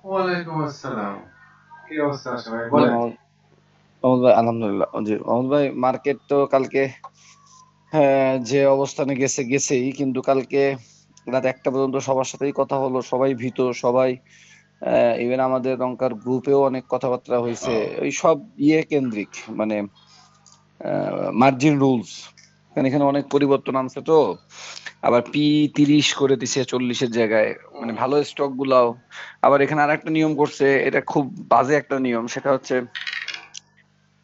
ওয়ালাইকুম আসসালাম। কি অবস্থা সবাই জি বলেন? মাহমুদ মাহমুদ ভাই, আলহামদুলিল্লাহ। জি মাহমুদ ভাই, মার্কেট তো কালকে হ্যাঁ যে অবস্থানে গেছে গেছেই, কিন্তু কালকে রাত 1টা পর্যন্ত সবার সাথেই কথা হলো, সবাই ভীত, সবাই ইভেন আমাদের লঙ্কার গ্রুপেও অনেক কথাবার্তা হয়েছে। ওই সব কেন্দ্রিক, মানে মার্জিন রুলস, এখানে অনেক পরিবর্তন আনছে তো। আবার P30 করে দিছে 40-এর জায়গায়, মানে ভালো স্টক গুলাও। আবার এখানে আর একটা নিয়ম করছে, এটা খুব বাজে একটা নিয়ম, সেটা হচ্ছে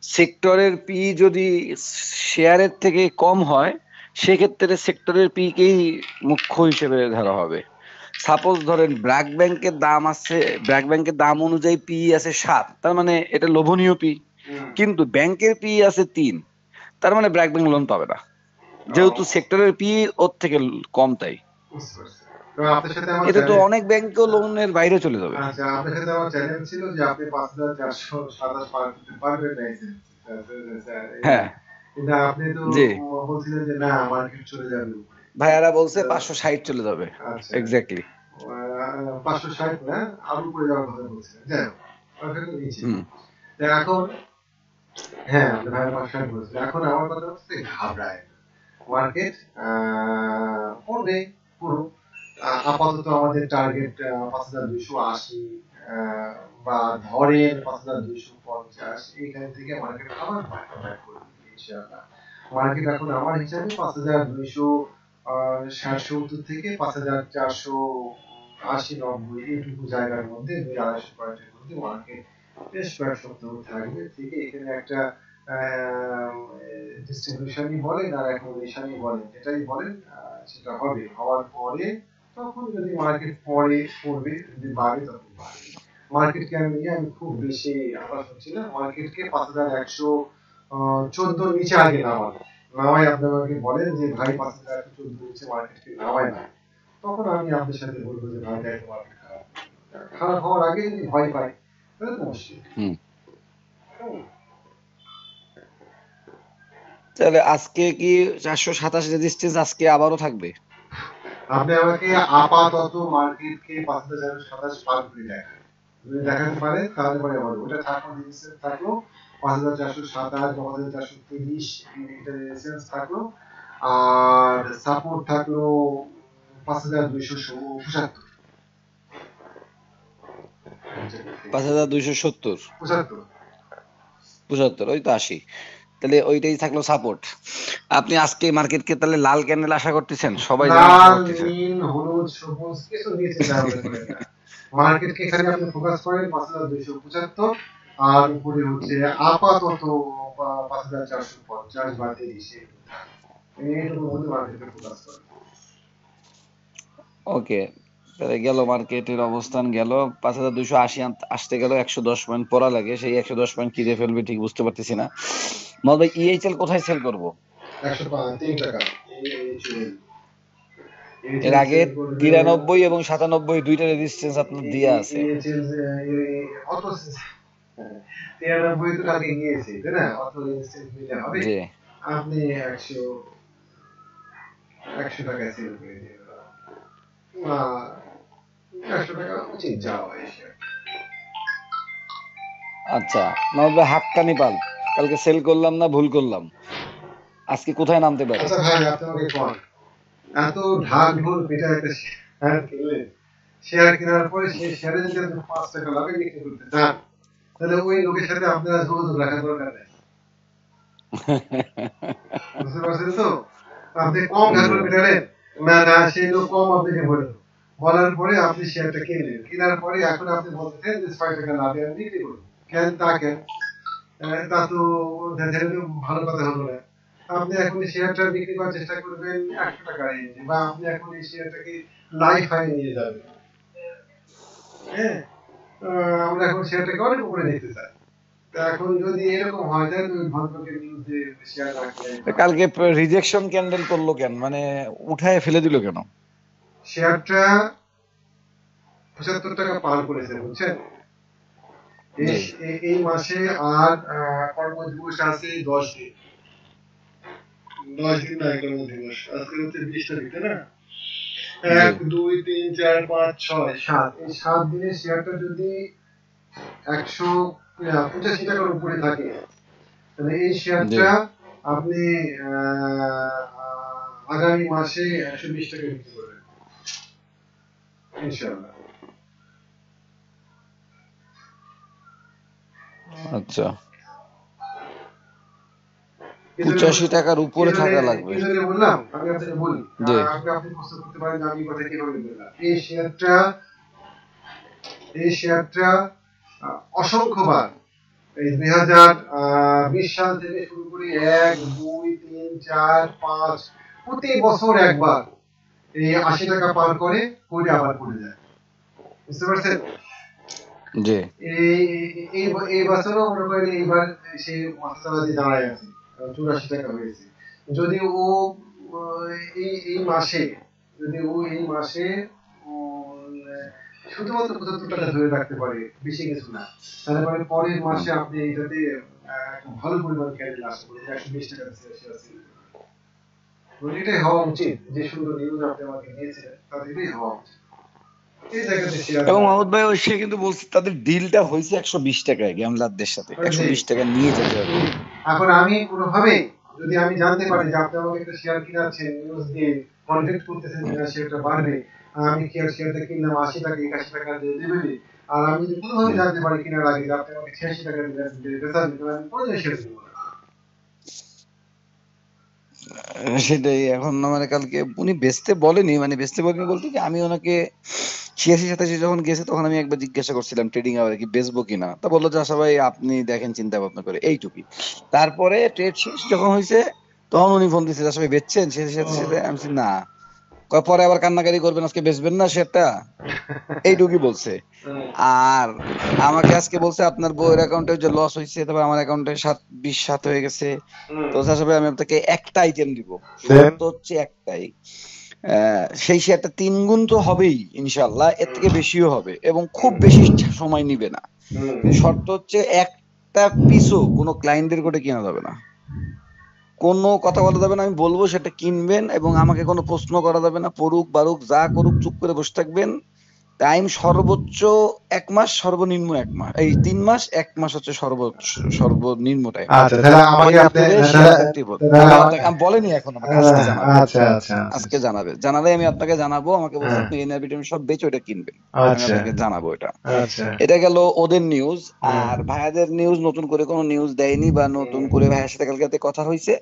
সেক্টরের পি যদি শেয়ারের থেকে কম হয়, সেক্ষেত্রে সেক্টরের পি কেই মুখ্য হিসেবে ধরা হবে। সাপোজ ধরেন ব্র্যাক ব্যাংকের দাম আছে, ব্র্যাক ব্যাংকের দাম অনুযায়ী পি আছে 7, তার মানে এটা লোভনীয় পি। হুম। কিন্তু ব্যাংকের পি আছে 3, তার মানে ব্র্যাক ব্যাংক লোন পাবে না, ও, যেহেতু সেক্টরের পি ওর থেকে কম। তাই বুঝতে পারছি। তো আপনার সাথে আমার এতে তো চ্যালেঞ্জ, অনেক ব্যাংকও লোনের বাইরে চলে যাবে। আচ্ছা আপনার সাথে আমার চ্যালেঞ্জ ছিল যে আপনি 5,427 পার করতে পারবেন না এই হ্যাঁ। কিন্তু আপনি তো জি, বলছিলেন যে না মার্কেট চলে যাবে উপরে। ভাইয়ারা বলছে তো 560 চলে যাবে। আচ্ছা, এক্স্যাক্টলি। 560 না, আরো উপরে যাওয়ার কথা বলছিলেন। যাই হোক, ওটা তো নিচে। হুম। তো এখন হ্যাঁ, আপনি ভাই 560 বলছিলেন। এখন আমার কথা হচ্ছে ঘাবড়ায় না। মার্কেট পড়বে পুরো। আপাতত আমাদের টার্গেট 5,280, বা ধরেন 5,250, এইখান থেকে মার্কেট আবার ব্যাক করবে ইনশাআল্লাহ। মার্কেট এখন আমার হিসাবে 5,260-70 থেকে 5,480-90 এইটুকু জায়গার মধ্যে 200-250 পয়েন্টের মধ্যে মার্কেট বেশ কয়েক সপ্তাহ থাকবে, থেকে এখানে একটা ডিস্ট্রিবিউশনই বলেন আর অ্যাকোমোডেশনই বলেন, যেটাই বলেন সেটা হবে। হওয়ার পরে তখন যদি মার্কেট পড়বে, যদি বাড়ে তখন বাড়বে। মার্কেটকে আমি খুব বেশি আশা করছি না। মার্কেটকে 5,114 নিচে আগে নামাই আপনি আমাকে বলেন যে ভাই 5,114 নিচে মার্কেটকে নামায় না, তখন আমি আপনার সাথে বলবো যে ভাই দেখো মার্কেট খারাপ। খারাপ হওয়ার আগে যদি ভয় পাই তাহলে তো মুশকিল। হুম। হুম। তাহলে আজকে কি 427 রেজিস্ট্যান্স আজকে আবারও থাকবে? আপনি আমাকে আপাতত মার্কেটকে 5,427 পার করে দেখান। যদি দেখাতে পারেন তাহলে পরে হবে। ওটা থাকলো রেজিস্ট্যান্স থাকলো 5,427 বা 5,430, এটা রেজিস্ট্যান্স থাকলো। আর সাপোর্ট থাকলো 5,275। 5270, 75। 75, ওই তো 80। তাহলে ওইটাই থাকলো সাপোর্ট। আপনি আজকে মার্কেটকে তাহলে লাল ক্যান্ডেল আশা করতেছেন, সবাই যেমন আশা লাল, করতেছে। নীল, হলুদ, সবুজ কিছু নিয়ে চিন্তা ভাবনা করেন না। মার্কেটকে এখানে আপনি ফোকাস করেন 5,275, আর উপরে হচ্ছে আপাতত 5,450 বা 30, এইটুকুর মধ্যে মার্কেটকে ফোকাস করেন। ওকে, তাহলে গেল মার্কেটের অবস্থান গেল। 5280 আসতে গেল 110 পয়েন্ট পড়া লাগে, সেই 110 পয়েন্ট কিনে ফেলবে ঠিক বুঝতে পারতেছি না। মহম্মদ ভাই, ইএইচএল কোথায় সেল করব? 103 টাকা। এর এইচএল আগে সেল করবে। 93 এবং 97 দুইটা রেজিস্ট্যান্স আপনার দিয়া আছে। এইচএল অত 93 তো কালকে গিয়েছে, তাই না? অত রেজিস্ট্যান্স নিতে হবে। জি। আপনি 100 টাকায় সেল করে দিয়ে, না 100 টাকা উচিত যাওয়া এসে। আচ্ছা মহম্মদ ভাই, হাক্কানি পাল কালকে সেল করলাম না, ভুল করলাম, আজকে কোথায় নামতে পারে? আচ্ছা ভাই, আপনি আমাকে কোন এত ঢাক ঢোল পিটা একটা শেয়ার কিনলেন, শেয়ার কেনার পরে সেই শেয়ারে যদি আপনি 5 টাকা লাভে বিক্রি করতে চান, তাহলে ওই লোকের সাথে আপনার যোগাযোগ রাখার দরকার নেই। বুঝতে পারছেন তো? আপনি কম ঢাক জি। ঢোল পিটালেন, না না সেই লোক কম আপনাকে বলল, বলার পরে আপনি শেয়ারটা কিনলেন, কেনার পরে এখন আপনি বলতেছেন যে 6 টাকা লাভে আমি বিক্রি করবো। কেন তা কেন? তা তো দেখা গেল ভালো কথা হলো না। আপনি এখন এই শেয়ারটা বিক্রি করার চেষ্টা করবেন 100 টাকা রেঞ্জে, বা আপনি এখন এই শেয়ারটাকে লাইফ হাই নিয়ে যাবেন। হ্যাঁ, আমরা এখন শেয়ারটাকে অনেক উপরে নিতে চাই। তা এখন যদি এরকম হয় তাহলে ওই ভদ্রলোকের বিরুদ্ধে শেয়ার না কেনাই ভালো। কালকে রিজেকশন ক্যান্ডেল করলো কেন, মানে উঠায় ফেলে দিল কেন? শেয়ারটা 75 টাকা পার করেছে, বুঝছেন? জি। এই মাসে আর কর্মদিবস আছে 10 দিন। 10 দিন না, কর্মদিবস আজকে হচ্ছে 20 তারিখ, তাই না? জি 1 2 3 4 5 6 7, এই 7 দিনের শেয়ারটা যদি 185 টাকার উপরে থাকে, তাহলে এই জি শেয়ারটা আপনি আগামী মাসে 120 টাকা বিক্রি করবেন ইনশাআল্লাহ। আচ্ছা, কি জন্য 85 টাকার উপরে থাকা লাগবে। বললাম আমি আপনাকে বলি, জি আপনি প্রশ্ন করতে পারেন যে আমি এই কথা কিভাবে বললাম। এই শেয়ারটা অসংখ্যবার এই 2020 সাল থেকে শুরু করে 1 2 3 4 5 প্রতি বছর একবার এই 80 টাকা পার করে আবার পড়ে যায়। বুঝতে পারছেন? জি এই এই এই বছরও মনে করেন এইবার সে মাথাচাড়া দিয়ে দাঁড়ায় আছে, 84 টাকা হয়েছে। যদি ও এই মাসে শুধুমাত্র 75 টাকা ধরে রাখতে পারে, বেশি কিছু না, তাহলে পরে পরের মাসে আপনি এইটাতে ভালো পরিমাণ ক্যাপিটাল আসতে পারে, 120 টাকা শেয়ার। এটাই হওয়া উচিত। যে সুন্দর নিউজ আপনি আমাকে দিয়েছিলেন, তাতে এটাই হওয়া উচিত। এই জায়গাতে শেয়ার এবং মোহাম্মদ ভাই সে কিন্তু বলছে তাদের ডিলটা হয়েছে 120 টাকায় গ্যামলারদের সাথে, 120 টাকা নিয়ে যেতে হবে। এখন আমি কোনোভাবে যদি আমি জানতে পারি যে আপনি আমাকে একটা শেয়ার কিনাচ্ছেন, নিউজ দিয়ে কন্টেক্ট করতেছেন যে শেয়ারটা বাড়বে, আমি কি আর শেয়ারটা কিনলাম 80 টাকা 81 টাকা দিয়ে দেবেন, আর আমি যদি কোনোভাবে জানতে পারি কিনার আগে যে আপনি আমাকে 86 টাকা দিবেন, আমি কোনো শেয়ার কিনবো না। সেটাই এখন মানে কালকে উনি বেচতে বলেনি, মানে বেচতে বলেনি বলতে কি আমি ওনাকে 86 87 যখন গেছে তখন আমি একবার জিজ্ঞাসা করছিলাম ট্রেডিং আওয়ারে কি বেচবো কিনা, তা বললো যে আশা ভাই আপনি দেখেন চিন্তা ভাবনা করে, এইটুকুই। তারপরে ট্রেড শেষ যখন হয়েছে তখন উনি ফোন দিচ্ছে আশা ভাই বেচছেন 86 আমি বলছি না। পরে আবার কান্নাকারি করবেন আজকে বেচবেন না শেয়ারটা, এইটুকুই বলছে। আর আমাকে আজকে বলছে আপনার বউয়ের অ্যাকাউন্টে যে লস হয়েছে, তারপর আমার অ্যাকাউন্টে 20 7 হয়ে গেছে, তো আসলে আমি আপনাকে একটা আইটেম দিব, শর্ত হচ্ছে একটাই, সেই শেয়ারটা 3 গুণ তো হবেই ইনশাল্লাহ, এর থেকে বেশিও হবে এবং খুব বেশি সময় নিবে না। শর্ত হচ্ছে একটা পিসও কোনো ক্লায়েন্টের কোটে কেনা যাবে না, কোনো কথা বলা যাবে না, আমি বলবো সেটা কিনবেন এবং আমাকে কোনো প্রশ্ন করা যাবে না, পড়ুক বারুক যা করুক চুপ করে বসে থাকবেন। টাইম সর্বোচ্চ 1 মাস, সর্বনিম্ন 1 মাস, এই 3 মাস, 1 মাস হচ্ছে সর্বনিম্ন টাইম। আচ্ছা, তাহলে আমাকে আপনি আমি বলেনি এখন, আমাকে আজকে জানাবে। আজকে জানালে আমি আপনাকে জানাবো। আমাকে বলছে আপনি এনআরবি সব বেচে ওটা কিনবেন, আমি আপনাকে জানাবো এটা। এটা গেল ওদের নিউজ। আর ভাইয়াদের নিউজ নতুন করে কোনো নিউজ দেয়নি, বা নতুন করে ভাইয়ের সাথে কালকে কথা হয়েছে,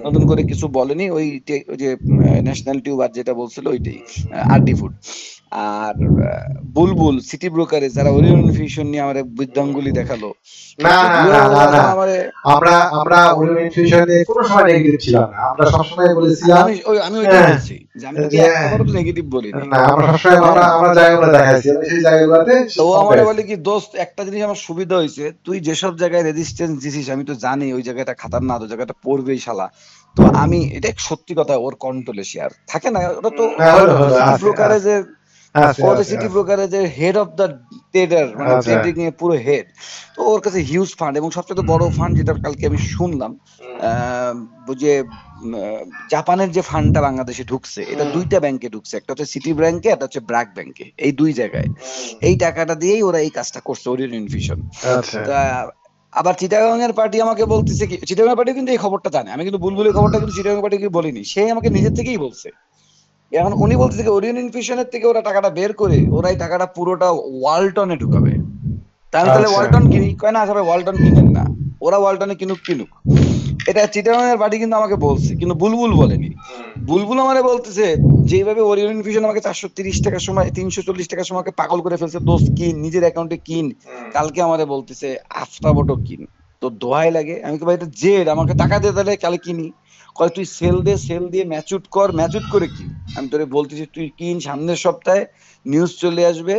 নতুন করে কিছু বলেনি। ওই যে ন্যাশনাল টিউবার যেটা বলছিল ওইটাই, আরডি ফুড। আর বুলবুল সিটি ব্রোকারে যারা ওরিয়ন ফিউশন নিয়ে আমার বৃদ্ধাঙ্গুলি দেখালো, না আমরা ওরিয়ন ফিউশনে কোনো সময় নেগেটিভ ছিলাম না, আমরা সব সময় বলেছিলাম, আমি ওইটাই বলছি যে আমি তো একবারও তো নেগেটিভ বলিনি। না, আমরা সব সময় আমরা জায়গাগুলো দেখাইছি, সেই জায়গাগুলোতে তো আমারে বলে কি দোস্ত একটা জিনিস আমার সুবিধা হইছে, তুই যেসব জায়গায় রেজিস্ট্যান্স দিছিস আমি তো জানি ওই জায়গাটা খাতারনাক, ওই জায়গাটা পড়বেই শালা। তো আমি এটা সত্যি কথা, ওর কন্ট্রোলে শেয়ার থাকে না, ওটা তো ব্রোকারেজের সিটি ব্রোকারেজের হেড অফ দ্য ট্রেডার, মানে ট্রেডিং এর পুরো হেড। তো ওর কাছে হিউজ ফান্ড, এবং সবচেয়ে বড় ফান্ড যেটা কালকে আমি শুনলাম, যে জাপানের যে ফান্ডটা বাংলাদেশে ঢুকছে, এটা 2টা ব্যাংকে ঢুকছে, একটা হচ্ছে সিটি ব্যাংকে, একটা হচ্ছে ব্র্যাক ব্যাংকে, এই 2 জায়গায় এই টাকাটা দিয়েই ওরা এই কাজটা করছে, ওরিয়ন ফিউশন। আবার চিটাগাং এর পার্টি আমাকে বলতেছে কি, চিটাগাং এর পার্টি কিন্তু এই খবরটা জানে, আমি কিন্তু বুলবুলের খবরটা কিন্তু চিটাগাং পার্টিকে বলিনি, সে আমাকে নিজের থেকেই বলছে। এখন উনি বলতেছে ওরিয়ন ইনফিউশনের থেকে ওরা টাকাটা বের করে ওরা এই টাকাটা পুরোটা ওয়ালটনে ঢুকাবে। তাহলে ওয়ালটন কিনি, কয় না আসলে ওয়ালটন কিনেন না, ওরা ওয়ালটনে কিনুক। এটা চিটাগাং এর বাড়ি কিন্তু আমাকে বলছে, কিন্তু বুলবুল বলেনি। বুলবুল আমারে বলতেছে যেভাবে ওরিয়ন ইনফিউশন আমাকে 430 টাকার সময় 340 টাকার সময় পাগল করে ফেলছে, দোস্ত কিন, নিজের অ্যাকাউন্টে কিন, কালকে আমারে বলতেছে আফটাবটো কিন, তো দোহাই লাগে। আমি কি ভাই এটা জেড, আমাকে টাকা দিয়ে তাহলে কালে কিনি। কয় তুই সেল দিয়ে ম্যাচুট করে কিন। আমি তোরে বলতেছি তুই কিন, সামনের সপ্তাহে নিউজ চলে আসবে,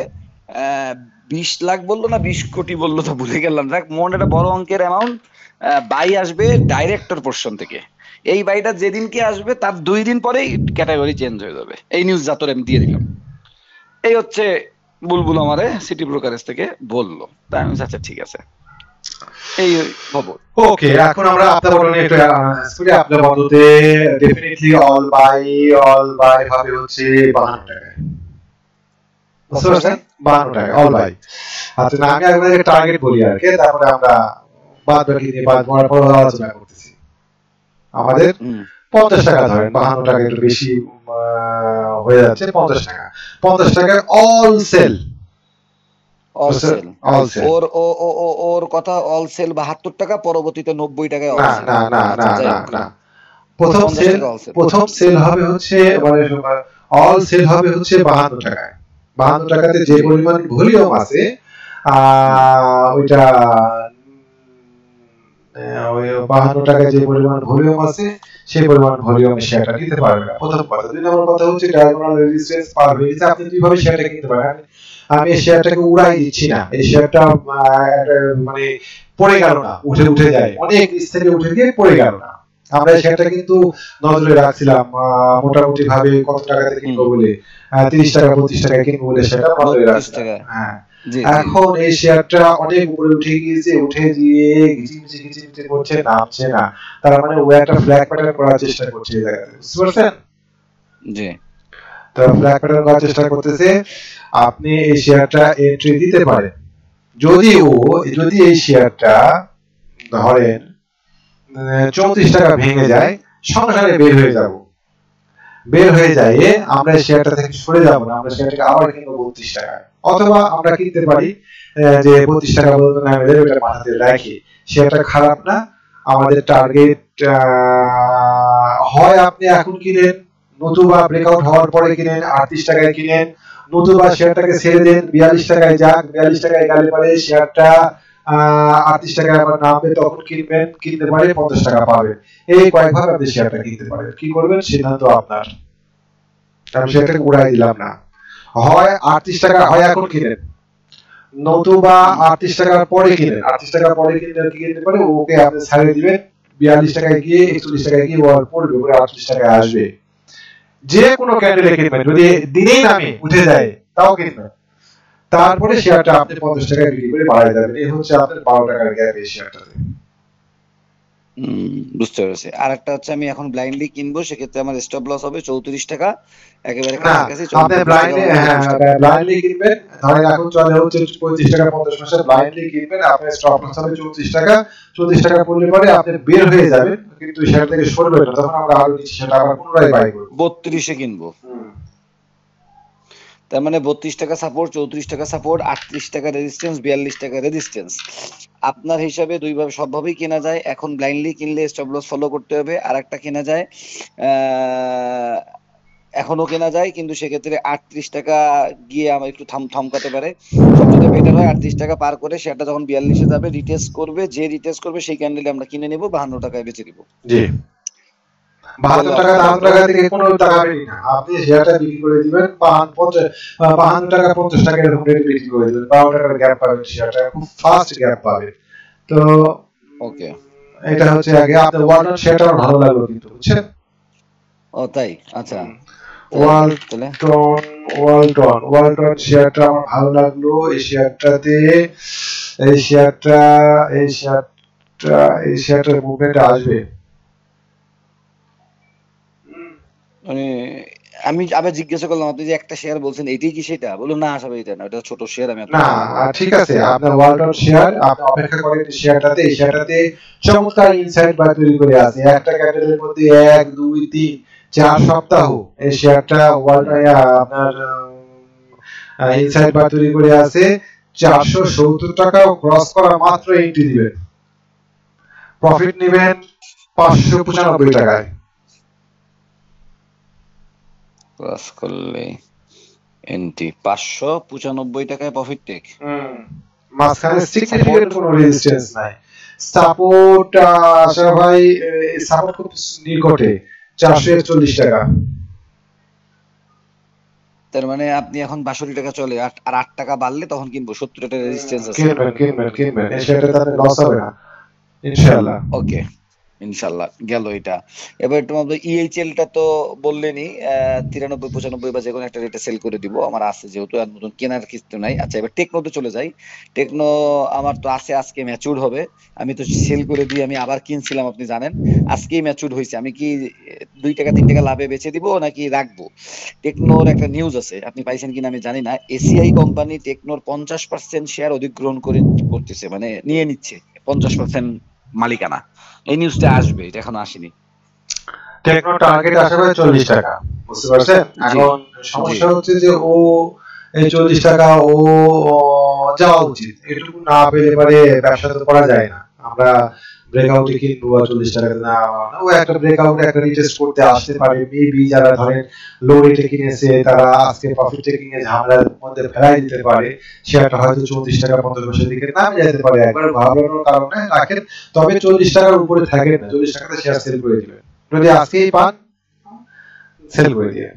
20 লাখ বললো না 20 কোটি বললো, তো ভুলে গেলাম, দেখ মনে একটা বড় অঙ্কের অ্যামাউন্ট বাই আসবে ডাইরেক্টর পোর্শন থেকে। এই বাইটা যেদিনকে আসবে তার 2 দিন পরেই ক্যাটাগরি চেঞ্জ হয়ে যাবে। এই নিউজ যাতরে আমি দিয়ে দিলাম। এই হচ্ছে বুলবুল আমারে সিটি ব্রোকারেজ থেকে বললো, তাই আমি আচ্ছা ঠিক আছে। এই খবর। ওকে, এখন আমরা আপনার বলুন একটু অ্যানালাইসিস করি। আপনার বন্ধুতে ডেফিনেটলি অল বাই ভাবে হচ্ছে 52 টাকা, বুঝতে পারছেন? 52 টাকা অল বাই। আচ্ছা, না আমি আপনাকে টার্গেট বলি আর কি, তারপরে আমরা বাদ বাকি নিয়ে বাদ পড়ার পর আলোচনা করতেছি। আমাদের 50 টাকা ধরেন, 52 টাকা একটু বেশি হয়ে যাচ্ছে। 50 টাকা, 50 টাকায় অল সেল, ওর কথা অল সেল 72 টাকা, পরবর্তীতে 90 টাকায় অল সেল। না প্রথম সেল হবে হচ্ছে মানে অল সেল হবে হচ্ছে 52 টাকায়। 52 টাকাতে যে পরিমাণ ভলিউম আছে ওইটা ওই 52 টাকায় যে পরিমাণ ভলিউম আছে সেই পরিমাণ ভলিউমে শেয়ারটা নিতে পারবে না, প্রথম কথা। দুই নম্বর কথা হচ্ছে ডায়াগোনাল রেজিস্ট্যান্স পার হয়ে গেছে, আপনি দুইভাবে শেয়ারটা কিনতে পারেন। আমি এই শেয়ারটাকে উড়াই দিচ্ছি না, এই শেয়ারটা মানে পড়ে গেল না, উঠে যায়, অনেক নিচ থেকে উঠে গিয়ে পড়ে গেল না। আমরা এই শেয়ারটা কিন্তু নজরে রাখছিলাম মোটামুটি ভাবে কত টাকাতে কিনবো বলে, 30 টাকা 25 টাকা কিনবো বলে সেটা নজরে রাখছিলাম। হ্যাঁ, এখন এই শেয়ারটা অনেক উপরে উঠে গিয়েছে, উঠে গিয়ে ঘিচিমিচি করছে, নামছে না। তার মানে ও একটা ফ্ল্যাগ প্যাটার্ন করার চেষ্টা করছে এই জায়গাতে, বুঝতে পারছেন? জি, তো ফ্ল্যাগ প্যাটার্ন করার চেষ্টা করতেছে। আপনি এই শেয়ারটা এন্ট্রি দিতে পারেন যদি এই শেয়ারটা ধরেন 34 টাকা ভেঙে যায়, সঙ্গে সঙ্গে বের হয়ে যাব। বের হয়ে যায় আমরা শেয়ারটা থেকে সরে যাব না, আমরা শেয়ারটাকে আবার কিনবো 32 টাকায়। অথবা আমরা কিনতে পারি যে 32 টাকা পর্যন্ত নামে দেবে, এটা মাথাতে রাখি। শেয়ারটা খারাপ না, আমাদের টার্গেট হয় আপনি এখন কিনেন, নতুবা ব্রেকআউট হওয়ার পরে কিনেন, 38 টাকায় কিনেন, নতুবা শেয়ারটাকে ছেড়ে দেন, 42 টাকায় যাক, 42 টাকায় গেলে পরে শেয়ারটা 38 টাকায় আবার নামবে, তখন কিনবেন, কিনতে পারে 50 টাকা পাবেন। এই কয়েকভাবে আপনি শেয়ারটা কিনতে পারেন। কি করবেন সিদ্ধান্ত আপনার, আমি শেয়ারটাকে উড়াই দিলাম না। হয় 38 টাকা হয় এখন কিনেন, নতুবা 38 টাকার পরে কিনেন। 38 টাকার পরে কিনতে পারে ওকে আপনি ছাড়িয়ে দিবেন, 42 টাকায় গিয়ে 41 টাকায় গিয়ে ওর পড়বে, ওরে 38 টাকায় আসবে। যে কোনো ক্যান্ডেলে কিনবেন, যদি দিনেই নামে উঠে যায় তাও কিনবেন, তারপরে শেয়ারটা আপনি 50 টাকায় বিক্রি করে বাড়ায় যাবেন। এই হচ্ছে আপনার 12 টাকার গ্যাপ এই শেয়ারটাতে। বুঝতে পেরেছি। আর একটা হচ্ছে আমি এখন ব্লাইন্ডলি কিনবো, সেক্ষেত্রে আমার স্টপ লস হবে 34 টাকা, একেবারে কাছাকাছি। আপনি ব্লাইন্ডলি কিনবেন, ধরেন এখন চলে হচ্ছে 25 টাকা 50 পয়সা, ব্লাইন্ডলি কিনবেন, আপনার স্টপ লস হবে 34 টাকা। 34 টাকা পড়লে পরে আপনি বের হয়ে যাবেন, কিন্তু শেয়ার থেকে সরবেন না, তখন আমরা আরো নিচে সেটা আবার পুনরায় বাই করব, 32 এ কিনবো। তার মানে 32 টাকা সাপোর্ট, 34 টাকা সাপোর্ট, 38 টাকা রেজিস্ট্যান্স, 42 টাকা রেজিস্ট্যান্স। আপনার হিসাবে দুইভাবে সবভাবেই কেনা যায়। এখন ব্লাইন্ডলি কিনলে স্টপ লস ফলো করতে হবে, আর একটা কেনা যায় এখনো কেনা যায়, কিন্তু সেক্ষেত্রে 38 টাকা গিয়ে আমার একটু থমকাতে পারে। সবচেয়ে বেটার হয় 38 টাকা পার করে শেয়ারটা যখন 42-এ যাবে, রিটেস্ট করবে, যে রিটেস্ট করবে সেই ক্যান্ডেলে আমরা কিনে নেব, 52 টাকায় বেচে দিব। জি, 72 টাকা 53 টাকা থেকে 15 টাকা বেশি না, আপনি শেয়ারটা বিক্রি করে দিবেন 52 টাকা 50 টাকা এরকম রেটে বিক্রি করে দিবেন, 12 টাকার গ্যাপ পাবেন, শেয়ারটা খুব ফাস্ট গ্যাপ পাবে। তো ওকে, এটা হচ্ছে আগে আপনার ওয়ালটন শেয়ারটা ভালো লাগলো কিন্তু, বুঝছেন? ও তাই, আচ্ছা। ওয়ালটন শেয়ারটা আমার ভালো লাগলো। এই শেয়ারটার মুভমেন্ট আসবে। মানে আমি আবার জিজ্ঞাসা করলাম, আপনি যে একটা শেয়ার বলছেন এটাই কি সেটা? বলুন না আসলে এটা না, এটা ছোট শেয়ার। আমি না, ঠিক আছে, আপনার ওয়ালটন শেয়ার আপনি অপেক্ষা করেন, শেয়ারটাতে এই শেয়ারটাতে চমৎকার ইনসাইট বাই তৈরি করে আছে। একটা ক্যান্ডেলের মধ্যে 1 2 3 4 সপ্তাহ এই শেয়ারটা ওয়ালটন আপনার ইনসাইট বাই তৈরি করে আছে। 470 টাকা ক্রস করা মাত্র এন্ট্রি দিবেন, প্রফিট নেবেন 595 টাকায়। ক্রস করলে এন্ট্রি 595 টাকায় প্রফিট টেক। মাঝখানে সিগনিফিকেন্ট কোনো রেজিস্ট্যান্স নাই, সাপোর্ট আশা ভাই সাপোর্ট খুব নিকটে 441 টাকা। তার মানে আপনি এখন 62 টাকা চলে, আর 8 টাকা বাড়লে তখন কিনবো, 70 টাকা রেজিস্ট্যান্স আছে। কিনবেন এই শেয়ারটা তাতে লস হবে না ইনশাআল্লাহ। ওকে, ইনশাল্লাহ গেল এটা। এবার একটু আমাদের ইএইচএল টা তো বললেনই 93 95 বা যে কোনো একটা রেটে সেল করে দিব, আমার আছে যেহেতু, আর নতুন কেনার কিছু নাই। আচ্ছা এবার টেকনোতে চলে যাই। টেকনো আমার তো আছে, আজকে ম্যাচুর হবে। আমি তো সেল করে দিয়ে আমি আবার কিনছিলাম, আপনি জানেন। আজকেই ম্যাচুর হয়েছে, আমি কি 2 টাকা 3 টাকা লাভে বেচে দিব নাকি রাখবো? টেকনোর একটা নিউজ আছে, আপনি পাইছেন কিনা আমি জানি না, এসিআই কোম্পানি টেকনোর 50% শেয়ার অধিগ্রহণ করতেছে, মানে নিয়ে নিচ্ছে 50% মালিকানা। এই নিউজটা আসবে, এটা এখনো আসেনি। টেকনো টার্গেট আসবে 40 টাকা, বুঝতে পারছেন? জি এখন জি। সমস্যা হচ্ছে যে ও এই 40 টাকা যাওয়া উচিত, এটুকু না পেলে পারে ব্যবসা তো করা যায় না। আমরা ব্রেকআউটে কিনবো আর 40 টাকা না, ও একটা ব্রেকআউটে একটা রিটেস্ট করতে আসতে পারে মেবি। যারা ধরেন লো রেটে কিনেছে তারা আজকে প্রফিট টেকিং এ ঝামেলার মধ্যে ফেলাই দিতে পারে, শেয়ারটা হয়তো 34 টাকা 50 পয়সার দিকে নামে যেতে পারে একবার ভাবনার কারণে রাখেন। তবে 40 টাকার উপরে থাকেন না, 40 টাকাতে শেয়ার সেল করে দিবেন। যদি আজকেই পান সেল করে দিয়ে,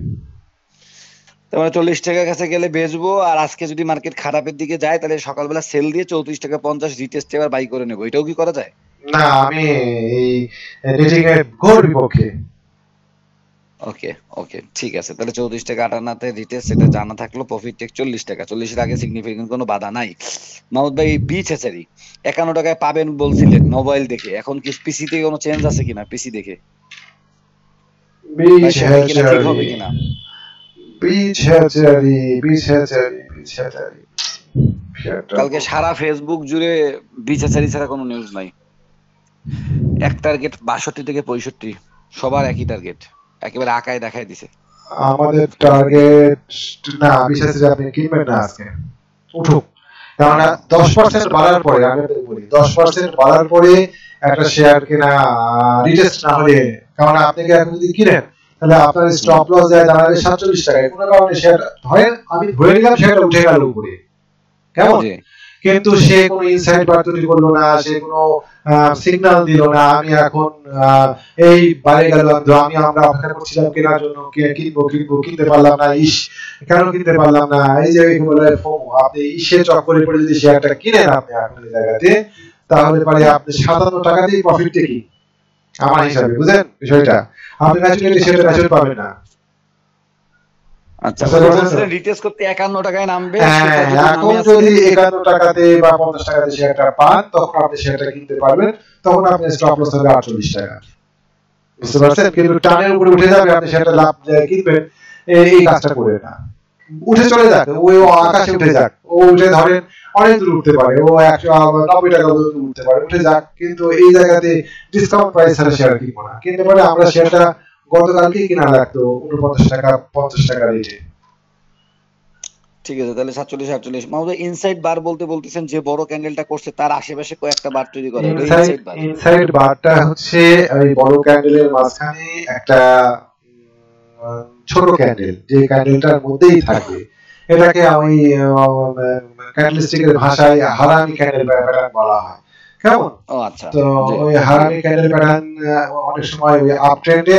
তার মানে 40 টাকার কাছে গেলে বেচবো, আর আজকে যদি মার্কেট খারাপের দিকে যায় তাহলে সকালবেলা সেল দিয়ে 34 টাকা 50 রিটেস্ট এবার বাই করে নেবো, এটাও কি করা যায়? না আমি এই রেটিং এর ঘোর বিপক্ষে। ওকে ওকে, ঠিক আছে, তাহলে 34 টাকা 58 রিটেস্ট, সেটা জানা থাকলো। প্রফিট টেক 40 টাকা, 40-এর আগে সিগনিফিকেন্ট কোনো বাধা নাই। মাহমুদ ভাই, বি ছেচারি 51 টাকায় পাবেন বলছিলেন মোবাইল দেখে, এখন কি পিসি তে কোনো চেঞ্জ আছে কিনা? পিসি দেখে বা বিচ সেটাই কিনা ঠিক হ্যাচারি, হবে কিনা? Beach hatchery, beach hatchery, beach hatchery, কালকে সারা ফেসবুক জুড়ে বি ছেচারি ছাড়া কোনো নিউজ নাই। এক টার্গেট 62 থেকে 65, সবার একই টার্গেট, একেবারে আকায় দেখায় দিছে। আমাদের টার্গেট না, বিশেষ করে আপনি কিনবেন না আজকে, উঠুক। কেননা 10% বাড়ার পরে, আমি আপনাকে বলি 10% বাড়ার পরে একটা শেয়ার কেনা রিটেস্ট না হলে, কারণ আপনি কি এখন যদি কিনেন তাহলে আপনার হুম স্টপ লস যায় দাঁড়াবে 47 টাকায়, কোনো কারণে শেয়ার ধরেন আমি ধরে নিলাম শেয়ারটা উঠে গেল উপরে, কেমন? জি কিন্তু সে কোনো ইনসাইড বার তৈরি করলো না, সে কোনো সিগন্যাল দিল না আমি এখন এই বাইরে গেল, আমরা অপেক্ষা করছিলাম কেনার জন্য, কিনবো কিনবো কিনতে পারলাম না, ইস কেন কিনতে পারলাম না, এই যে বলে ফোমো। আপনি ইসের চক্করে পড়ে যদি শেয়ারটা কিনেন আপনি এখন এই জায়গাতে, তাহলে পারে আপনি 57 টাকাতেই প্রফিট টেকিং আমার হিসাবে, বুঝেন বিষয়টা? আপনি ন্যাচুরালি সেটা ন্যাচুরাল পাবেন না, আচ্ছা, বুঝতে ওই যে পারছেন তো? বলছিলেন রিটেস্ট করতে 51 টাকায় নামবে, হ্যাঁ, সেটা যদি এখন নামে আজকে। যদি 51 টাকাতে বা 50 টাকাতে শেয়ারটা পান তখন আপনি শেয়ারটা কিনতে পারবেন, তখন আপনার স্টপ লস হবে 48 টাকা, বুঝতে পারছেন? কিন্তু টানের উপরে উঠে যাবে আপনি শেয়ারটা লাভ কিনবেন, এই কাজটা করে না। উঠে চলে যাক, ও আকাশে উঠে যাক, ও উঠে ধরেন অনেক দূর উঠতে পারে, ও 190 টাকা পর্যন্ত উঠতে পারে, উঠে যাক, কিন্তু এই জায়গাতে ডিসকাউন্ট প্রাইস ছাড়া শেয়ার কিনবো না। কিনতে পারে আমরা শেয়ারটা গতকালকেই কিনা লাগতো 49 টাকা 50 টাকা রেটে। ঠিক আছে, তাহলে 47 48। মাহমুদ ইনসাইড বার বলতে বলতেছেন যে বড় ক্যান্ডেলটা করছে তার আশেপাশে কয়েকটা বার তৈরি করে, ওটা ইনসাইড ইনসাইড বার। ইনসাইড বারটা হচ্ছে ওই বড় ক্যান্ডেলের মাঝখানে একটা ছোট ক্যান্ডেল, যে ক্যান্ডেলটার মধ্যেই থাকবে, এটাকে আমি ক্যান্ডেলস্টিকের ভাষায় হারামি ক্যান্ডেল প্যাটার্ন বলা হয়, কেমন? ও আচ্ছা। তো জি ওই হারামি ক্যান্ডেল প্যাটার্ন অনেক সময় ওই আপ ট্রেন্ডে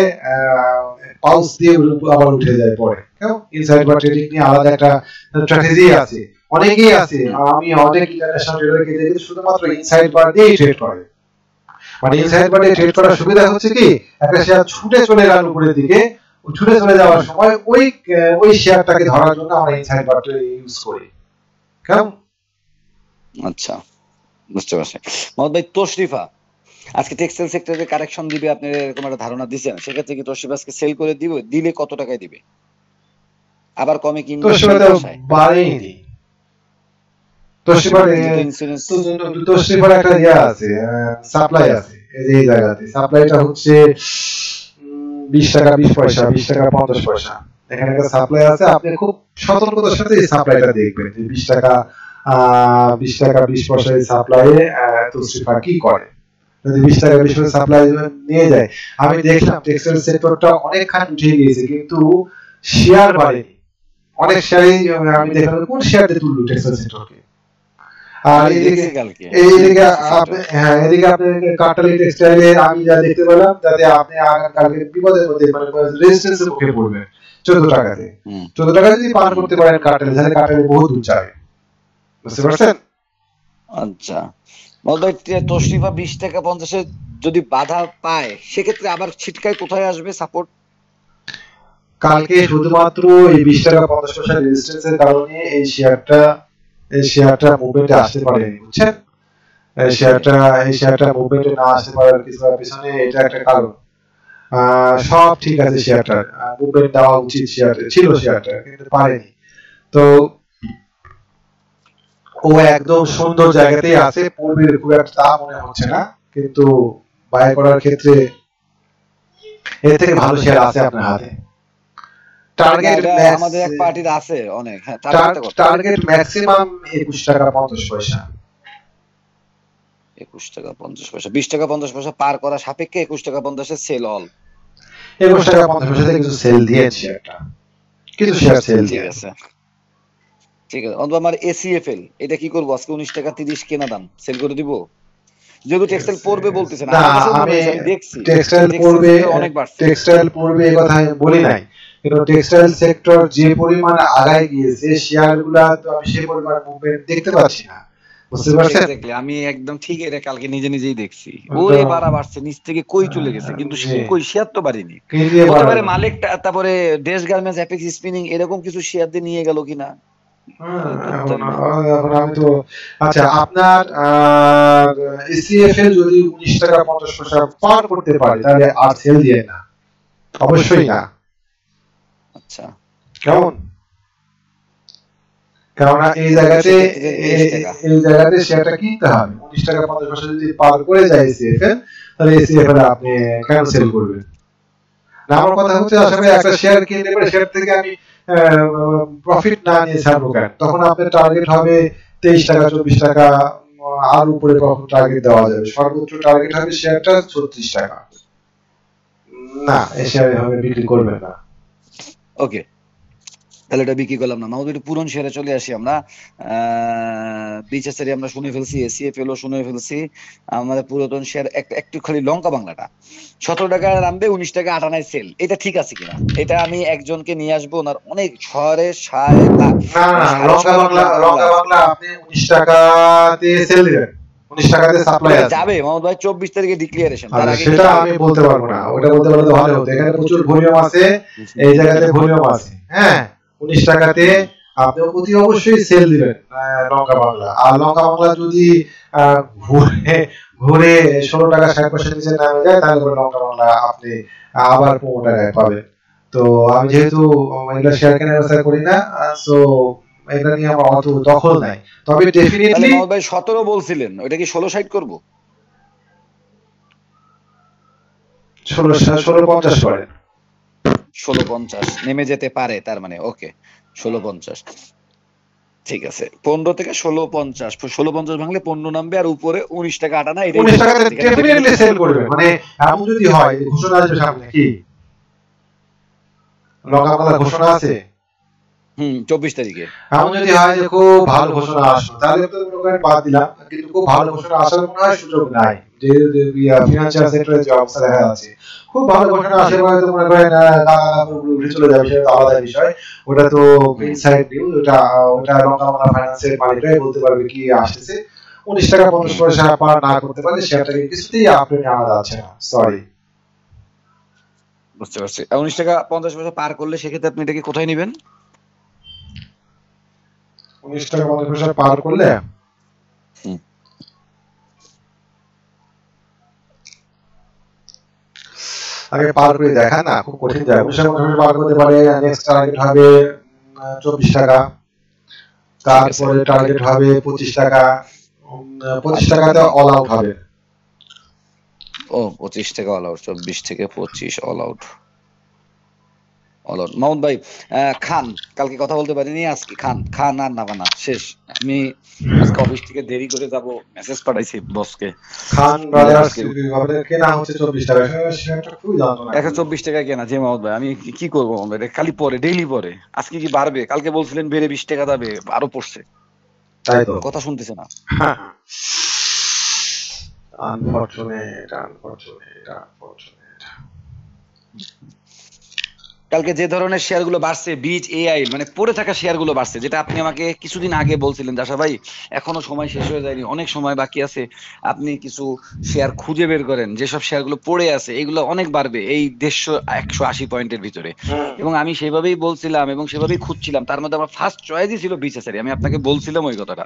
পাউস দিয়ে আবার উঠে যায় পরে, কেমন? ইনসাইড বার ট্রেডিং নিয়ে আলাদা একটা স্ট্র্যাটেজি আছে, অনেকেই আছে, আমি অনেক ইন্টারন্যাশনাল ট্রেডারকে দেখি শুধুমাত্র ইনসাইড বার দিয়েই ট্রেড করে। মানে ইনসাইড বারে ট্রেড করার সুবিধা হচ্ছে কি, একটা শেয়ার ছুটে চলে গেল উপরের দিকে, ছুটে চলে যাওয়ার সময় ওই শেয়ারটাকে ধরার জন্য আমরা ইনসাইড বারটা ইউজ করি, কেমন? আচ্ছা, বুঝতে পারছি। মোহাম্মদ ভাই, তশরিফা আজকে টেক্সটাইল সেক্টরে কারেকশন দিবে, আপনি এরকম একটা ধারণা দিচ্ছেন, সেক্ষেত্রে কি তশরিফা আজকে সেল করে দিবে? দিলে কত টাকায় দিবে? আবার কমে কিনবে তোশিবা সেই তো আশায়? বাড়েনি, তোশিবার তশরিফার যেহেতু ইন্স্যুরেন্স। তোশিবার একটা ইয়ে আছে, সাপ্লাই আছে, এই যে এই জায়গাতে সাপ্লাইটা হচ্ছে 20 টাকা 20 পয়সা, 20 টাকা 50 পয়সা, এখানে একটা সাপ্লাই আছে। আপনি খুব সতর্কতার সাথে এই সাপ্লাইটা দেখবেন যে 20 টাকা 20 টাকা 20 পয়সা এই সাপ্লাইয়ে তোশিবা কি করে। যদি 20 টাকা 20 পয়সা সাপ্লাই নিয়ে যায়, আমি দেখলাম টেক্সটাইল সেক্টরটা অনেকখানি উঠে গিয়েছে কিন্তু শেয়ার বাড়েনি। অনেক শেয়ারই আমি দেখলাম কোন শেয়ারটা তুললো টেক্সটাইল সেক্টরকে। আর আমি এদিকে দেখছি কালকে, এইদিকে দেখছি সেক্টর। আপনি, হ্যাঁ এদিকে আপনি কাটালি টেক্সটাইলে আমি যা দেখতে পেলাম তাতে আপনি কালকে বিপদের মধ্যে মানে রেজিস্ট্যান্সের মুখে পড়বেন 14 টাকাতে। হুম 14 টাকা যদি পার করতে পারেন কাটালি, তাহলে কাটালি বহু দূর যাবে, বুঝতে পারছেন? আচ্ছা। মোহাম্মদ ভাই, তশরিফা 20 টাকা 50-এ যদি বাধা পায় সেক্ষেত্রে আবার ছিটকায় কোথায় আসবে সাপোর্ট? কালকে শুধুমাত্র এই 20 টাকা 50 পয়সা রেজিস্ট্যান্সের কারণে এই শেয়ারটা মুভমেন্টে আসতে পারেনি, বুঝছেন? এই শেয়ারটা মুভমেন্টে না আসতে পারার পিছনে এটা একটা কারণ। সব ঠিক আছে, শেয়ারটা মুভমেন্ট দেওয়া উচিত, শেয়ারটা কিন্তু পারেনি। তো ও একদম সুন্দর জায়গাতেই আছে, পূর্বের খুব একটা তা মনে হচ্ছে না, কিন্তু বাই করার ক্ষেত্রে এর থেকে ভালো শেয়ার আছে আপনার হাতে। টার্গেট আমাদের এক পার্টির আছে অনেক, হ্যাঁ টার্গেট ম্যাক্সিমাম 21 টাকা 50 পয়সা। 21 টাকা 50 পয়সা, 20 টাকা 50 পয়সা পার করা সাপেক্ষে 21 টাকা 50 সেল অল। 21 টাকা 50 পয়সা থেকে কিছু সেল দিয়েছে, একটা কিছু শেয়ার সেল ঠিক আছে। ঠিক আছে, অন্তত আমার এসিএফএল এটা কি করবো আজকে 19 টাকা 30 কেনা দাম সেল করে দিব, যেহেতু টেক্সটাইল পড়বে বলতেছেন। আমি দেখছি টেক্সটাইল পড়বে, অনেক বাড়ছে। টেক্সটাইল পড়বে এই কথা আমি বলি নাই, কিন্তু টেক্সটাইল সেক্টর যে পরিমাণ আগায় গিয়েছে শেয়ারগুলো তো আমি সেই পরিমাণ মুভমেন্ট দেখতে পাচ্ছি না, বুঝতে পারছেন? আমি একদম ঠিক এটা কালকে নিজেই দেখছি, ওরে বাড়া বাড়ছে, নিচ থেকে কই চলে গেছে, কিন্তু কই শেয়ার তো বাড়েনি। হতে পারে মালিকটা, তারপরে দেশ গার্মেন্টস, অ্যাপেক্স স্পিনিং এরকম কিছু শেয়ার দিয়ে নিয়ে গেল কিনা। এখন আমি তো আচ্ছা, আপনার এসিএফএল যদি 19 টাকা 50 পয়সা পার করতে পারে তাহলে আর সেল দিয়ে না, অবশ্যই না। আচ্ছা, কেমন? কারণ এই জায়গাতে শেয়ারটা কিনতে হবে। 19 টাকা 50 পয়সা যদি পার করে যায় এসিএফএল, তাহলে এসিএফএল আপনি কেন সেল করবেন না? আমার কথা হচ্ছে আসলে একটা শেয়ার কিনলে পরে শেয়ার থেকে আমি প্রফিট না নিয়ে ছাড়বো কেন? তখন আপনার টার্গেট হবে 23 টাকা 24 টাকা, আর উপরে প্রফিট টার্গেট দেওয়া যাবে। সর্বোচ্চ টার্গেট হবে শেয়ারটা 36 টাকা। না, এই শেয়ারে হবে বিক্রি করবেন না। ওকে, তাহলে এটা বিক্রি করলাম না। আমাদের একটু পুরন শেয়ারে চলে আসি আমরা। বিএচএসআর আমরা শুনে ফেলছি, এসিএফএল ও শুনে ফেলছি। আমাদের পুরাতন শেয়ার একটু খালি লঙ্কা বাংলাটা 17 টাকা নামবে, 19 টাকা 98 সেল, এটা ঠিক আছে কিনা? এটা আমি একজনকে নিয়ে আসবো, ওনার অনেক ছড়ে সাড়ে লঙ্কা বাংলা আপনি 19 টাকাতে সেল দিবেন, 19 টাকাতে সাপ্লাই আছে যাবে মোহাম্মদ ভাই 24 তারিখে ডিক্লারেশন। তার আগে সেটা আমি বলতে পারবো না, ওটা বলতে পারলে ভালো হতো। এখানে প্রচুর ভলিউম আছে, এই জায়গাতে ভলিউম আছে। হ্যাঁ, 19 টাকাতে আপনি অতি অবশ্যই সেল দিবেন লঙ্কা বাংলা। আর লঙ্কা বাংলা যদি ঘুরে 16 টাকা 60 পয়সা নিচে নামে যায়, তাহলে লঙ্কা বাংলা আপনি আবার 15 টাকায় পাবেন। তো আমি যেহেতু এগুলো শেয়ার কেনার ব্যবস্থা করি না, সো এটা নিয়ে আমার অত দখল নাই। তবে ডেফিনেটলি মোহাম্মদ ভাই 17 বলছিলেন, ওটা কি 16 করব? 16.50 করেন, 16.50 নেমে যেতে পারে তার মানে। ওকে, 16.50 ঠিক আছে। 15 থেকে 16.50, 16.50 ভাঙলে 15 নামবে, আর উপরে 19 টাকা 58, এটা 19 টাকাতে ডেফিনেটলি সেল করবে। মানে এমন যদি হয়, ঘোষণা আসবে সামনে, কি লঙ্কা বাংলা ঘোষণা আছে 24 তারিখে, এমন যদি হয় যে খুব ভালো ঘোষণা আসলো, তাহলে তো মনে করেন বাদ দিলাম, কিন্তু খুব ভালো ঘোষণা আসার মনে হয় সুযোগ নাই। যে ফিনান্সিয়াল সেক্টরে যে অবস্থা দেখা যাচ্ছে, খুব ভালো ঘোষণা আসে পরে তো মনে করেন উঠে চলে যাবে, সেটা আলাদা বিষয়। ওটা তো ইনসাইড নিউজ, ওটা লঙ্কা বাংলা ফাইন্যান্সের মালিকরাই বলতে পারবে কি আসতেছে। 19 টাকা 50 পয়সা পার না করতে পারলে শেয়ারটাকে কিছুতেই আপনি আনা যাচ্ছে না, সরি। বুঝতে পারছি। 19 টাকা 50 পয়সা পার করলে সেক্ষেত্রে আপনি এটাকে কোথায় নেবেন? 19 টাকা 50 পয়সা পার করলে আগে পার করে দেখা না, খুব কঠিন যায়। 19 টাকা 50 পয়সা পার করতে পারে, নেক্সট টার্গেট হবে 24 টাকা, তারপরে টার্গেট হবে 25 টাকা, 25 টাকাতে অল আউট হবে। ও 25 টাকা অল আউট, 24 থেকে 25 অল আউট। মামুন ভাই, খান কালকে কথা বলতে পারিনি, আজকে খান আর না শেষ। আমি আজকে অফিস থেকে দেরি করে যাব, মেসেজ পাঠাইছি বসকে। খান ব্রাদার্স কেনা হচ্ছে 24 টাকা, সেটা খুবই যন্ত্রণা। 124 টাকা কেনা যে মামুন ভাই, আমি কি করবো মামুন ভাই? খালি পরে, ডেইলি পরে। আজকে কি বাড়বে? কালকে বলছিলেন বেড়ে 20 টাকা যাবে, আরো পড়ছে। তাই তো, কথা শুনতেছে না। আনফরচুনেট। কালকে যে ধরনের শেয়ার গুলো বাড়ছে, বিচ এআই মানে পড়ে থাকা শেয়ার গুলো বাড়ছে, যেটা আপনি আমাকে কিছুদিন আগে বলছিলেন যে আশা ভাই এখনো সময় শেষ হয়ে যায়নি, অনেক সময় বাকি আছে, আপনি কিছু শেয়ার খুঁজে বের করেন যেসব শেয়ার গুলো পড়ে আছে, এগুলো অনেক বাড়বে এই 150-180 পয়েন্টের ভিতরে। এবং আমি সেভাবেই বলছিলাম এবং সেভাবেই খুঁজছিলাম, তার মধ্যে আমার ফার্স্ট চয়েসই ছিল বিচাচারি, আমি আপনাকে বলছিলাম ওই কথাটা।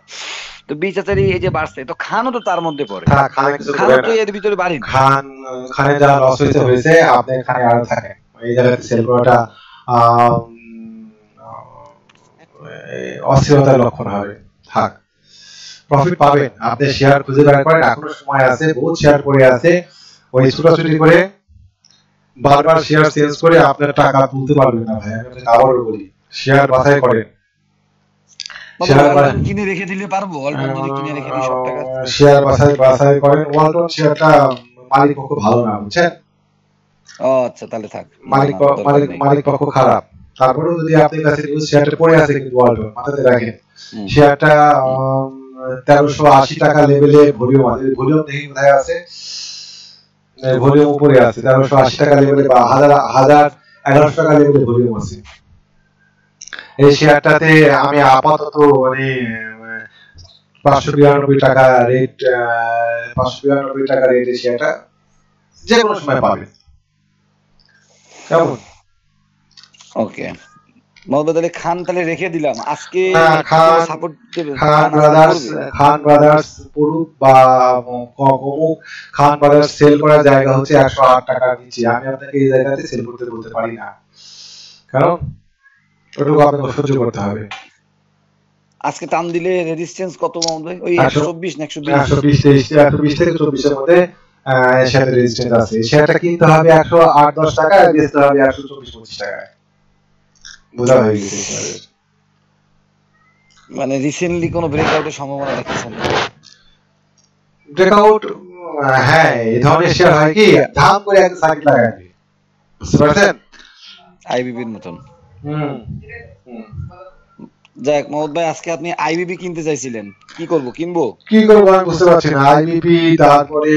তো বিচাচারি এই যে বাড়ছে, তো খানও তো তার মধ্যে পড়ে, থাক, খানে কিছু খানও করে তো না। এর ভিতরে বাড়েনি। খান খানে যা লস হয়েছে হয়েছে, আপনি খানে আরো থাকেন, এই জায়গাতে সেল করাটা আহ, অস্থিরতার লক্ষণ হবে। থাক, প্রফিট পাবেন, আপনি শেয়ার খুঁজে বের করেন, এখনো সময় আছে, বহুত শেয়ার পড়ে আছে। ওই ছুটাছুটি করে বারবার শেয়ার চেঞ্জ করে আপনার টাকা তুলতে পারবেন না ভাই, আমি আপনাকে আবারও বলি, শেয়ার বাছাই করেন। শেয়ার ওয়ালটন কিনে রেখে দিলে পারবো, ওয়ালটন যদি কিনে রেখে দিই সব টাকা। শেয়ার বাছাই বাছাই করেন। ওয়ালটন শেয়ারটা মালিক পক্ষ ভালো না, বুঝছেন? ও আচ্ছা, তাহলে থাক, না মালিক না দরকার মালিক নেই। মালিক পক্ষ খারাপ। তারপরেও যদি আপনার কাছে নিউজ শেয়ারটা পড়ে আছে, কিন্তু ওয়ালটন মাথাতে রাখেন, হুম, শেয়ারটা হুম। 1380 টাকা লেভেলে ভলিউম আছে, ভলিউম দেখি কোথায় আছে, ভলিউম উপরে আছে 1380 টাকা লেভেলে, বা 1100 টাকা লেভেলে ভলিউম আছে। এই শেয়ারটাতে আমি আপাতত মানে 592 টাকা রেট, 592 টাকা রেটে শেয়ারটা যে কোনো সময় পাবে, কেমন? ওকে মোহাম্মদ আলী খান, তাহলে রেখে দিলাম আজকে। না, খান সাপোর্ট দেবে, খান খান আজকে ব্রাদার্স, করবে। খান ব্রাদার্স পড়ুক বা কমুক, খান ব্রাদার্স সেল করার জায়গা হচ্ছে 108 টাকার নিচে। আমি আপনাকে এই জায়গাতে সেল করতে বলতে পারি না, কারণ ওটুকু আপনাকে সহ্য করতে হবে। আজকে টান দিলে রেজিস্ট্যান্স কত মোহাম্মদ ভাই? ওই 124 না 120? 120 থেকে 24 মধ্যে শেয়ার রেজিস্ট্যান্স আছে। শেয়ারটা কিনতে হবে 108-10 টাকায়, বেচতে হবে 124-25 টাকায়। বোঝা হয়ে গেছে শেয়ারের। মানে রিসেন্টলি কোনো ব্রেকআউটের সম্ভাবনা দেখতেছেন না? ব্রেকআউট, হ্যাঁ, এই ধরনের শেয়ার হয় কি ধাম করে একটা সার্কিট লাগায় দিবে, বুঝতে পারছেন? আইবিবির মতন। হুম। যাক মোহাম্মদ ভাই, আজকে আপনি আইবিবি কিনতে চাইছিলেন, কি করব, কিনবো? কি করবো আমি বুঝতে পারছি না। আইবিপি, তারপরে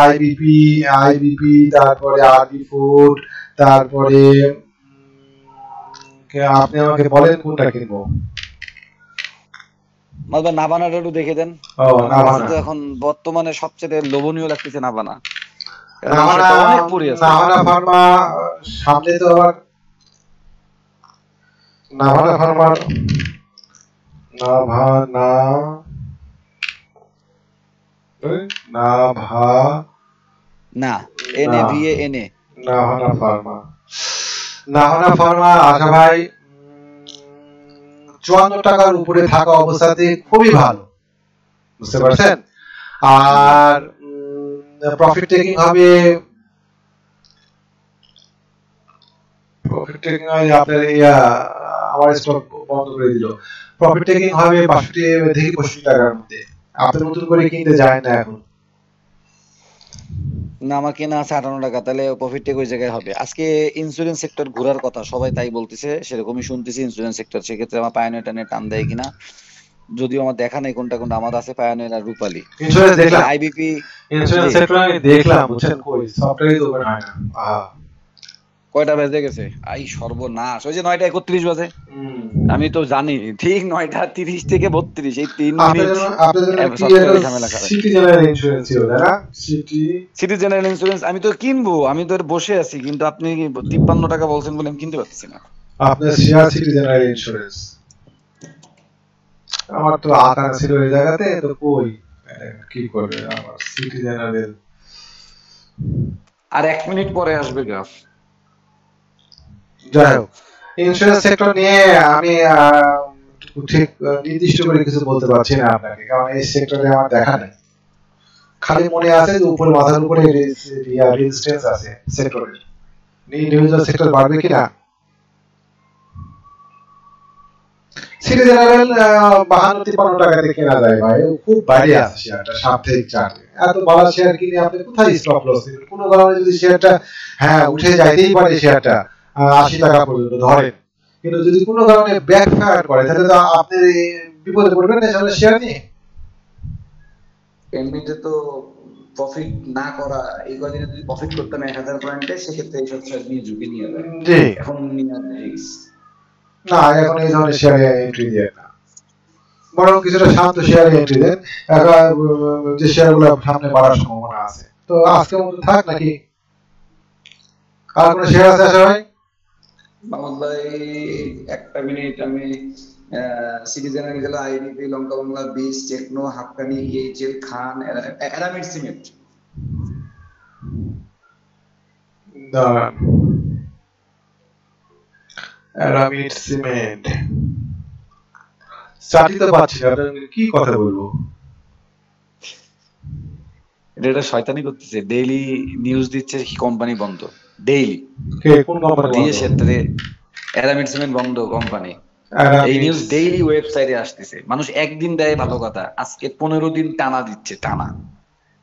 আইবিপি, আইবিপি, তারপরে আরবি ফুড, তারপরে আপনি আমাকে বলেন কোনটা কিনবো। মোহাম্মদ ভাই নাভানাটা একটু দেখে দেন। ও, আমার কাছে নাভানা। তো এখন বর্তমানে সবচেয়ে লোভনীয় লাগতেছে নাভানা, কারণ এই নাভানা, শেয়ারটা অনেক পড়ে আছে। নাভানা ফার্মা সামনে তো আবার, নাভানা ফার্মার, নাভানা, নাভা, না, N A V A N A. Navana pharma, Navana pharma আশা ভাই 54 টাকার উপরে থাকা অবস্থাতে খুবই ভালো, বুঝতে পারছেন? আর প্রফিট টেকিং হবে, প্রফিট টেকিং হয় আপনার আমার স্টক বন্ধ করে দিল। প্রফিট টেকিং হবে 62 থেকে 65 টাকার মধ্যে। আপনি নতুন করে কিনতে যায় না এখন। না, আমার কেনা আছে 58 টাকা, তাহলে প্রফিট টেক ওই জায়গায় হবে। আজকে ইন্স্যুরেন্স সেক্টর ঘোরার কথা, সবাই তাই বলতেছে, সেরকমই শুনতেছি ইন্স্যুরেন্স সেক্টর। সেক্ষেত্রে আমার পায়োনিয়ার টানে টান দেয় কিনা, যদিও আমার দেখা নাই কোনটা কোনটা আমার আছে, পায়োনিয়ার আর রূপালী। ইন্স্যুরেন্স দেখলাম, আইবিপি ইন্স্যুরেন্স জি, সেক্টর আমি দেখলাম, বুঝছেন, কই সফটওয়্যারই তো ওপেন হয় না। কয়টা বেজে গেছে? আই সর্বনাশ, ওই যে 9টা 31 বাজে। আমি তো জানি ঠিক 9টা 30 থেকে 32, এই 3 মিনিট আপনাদের জন্য কি সফটওয়্যারে ঝামেলা করে। সিটি জেনারেল ইন্স্যুরেন্স ছিল, তাই না? সিটি জেনারেল ইন্স্যুরেন্স আমি তো কিনবো, আমি তো এর বসে আছি, কিন্তু আপনি 53 টাকা বলছেন বলে আমি কিনতে পারতেছি না। আপনার শেয়ার সিটি জেনারেল ইন্স্যুরেন্স, আমার তো আঁকা ছিল এই জায়গাতে, তো কই কি করবে আমার সিটি জেনারেল। আর 1 মিনিট পরে আসবে গ্রাফ। যাই হোক, ইন্স্যুরেন্স সেক্টর নিয়ে আমি ঠিক নির্দিষ্ট করে কিছু বলতে পারছি না আপনাকে, কারণ এই সেক্টরে আমার দেখা নেই। খালি মনে আছে যে উপরে মাথার উপরে রেজিস্ট্যান্স আছে সেক্টরের, ইন্ডিভিজুয়াল সেক্টর বাড়বে কিনা। সিটি জেনারেল 52-53 টাকাতে কেনা যায় ভাই, খুব বাইরে আছে শেয়ারটা সাপ্তাহিক চার্টে। এত ভালো শেয়ার কিনে আপনি কোথায় স্টপ লস দিবেন? কোনো কারণে যদি শেয়ারটা হ্যাঁ উঠে যাইতেই পারে, শেয়ারটা 80 টাকা পর্যন্ত ধরেন, কিন্তু যদি কোনো কারণে ব্যাকফায়ার করে, তাহলে তো আপনি বিপদে পড়বেন না শেয়ার নিয়ে। এমনিতে তো প্রফিট না করা, এই কদিনে যদি প্রফিট করতাম 1000 পয়েন্টে, সেক্ষেত্রে এইসব শেয়ার নিয়ে ঝুঁকি নিয়ে যায়। জি এখন নিয়ে রিস্ক না, এখন এই ধরনের শেয়ারে এন্ট্রি দিয়ে না, বরং কিছুটা শান্ত শেয়ারে এন্ট্রি দেন, যে শেয়ারগুলো সামনে বাড়ার সম্ভাবনা আছে। তো আজকের মতো থাক নাকি, আর কোনো শেয়ার আছে আশা ভাই? মোহাম্মদ ভাই, একটা মিনিট, আমি সিটিজেনের গেল, আইডিপি, লঙ্কা বাংলা, বীজ, টেকনো, হাক্কানি, এইচএল, খান, অ্যারামিড সিমেন্ট। দাঁড়ান, অ্যারামিড সিমেন্ট চাটি তো পাচ্ছি না, কি কথা বলবো? এটা শয়তানি করতেছে, ডেইলি নিউজ দিচ্ছে কোম্পানি বন্ধ, ডেইলি কে কোন কোম্পানি দিয়ে সেটাতে অ্যারামিড সিমেন্ট বন্ধ কোম্পানি, এই নিউজ ডেইলি ওয়েবসাইটে আসতেছে। মানুষ একদিন দেয় ভালো কথা, আজকে 15 দিন টানা দিচ্ছে, টানা,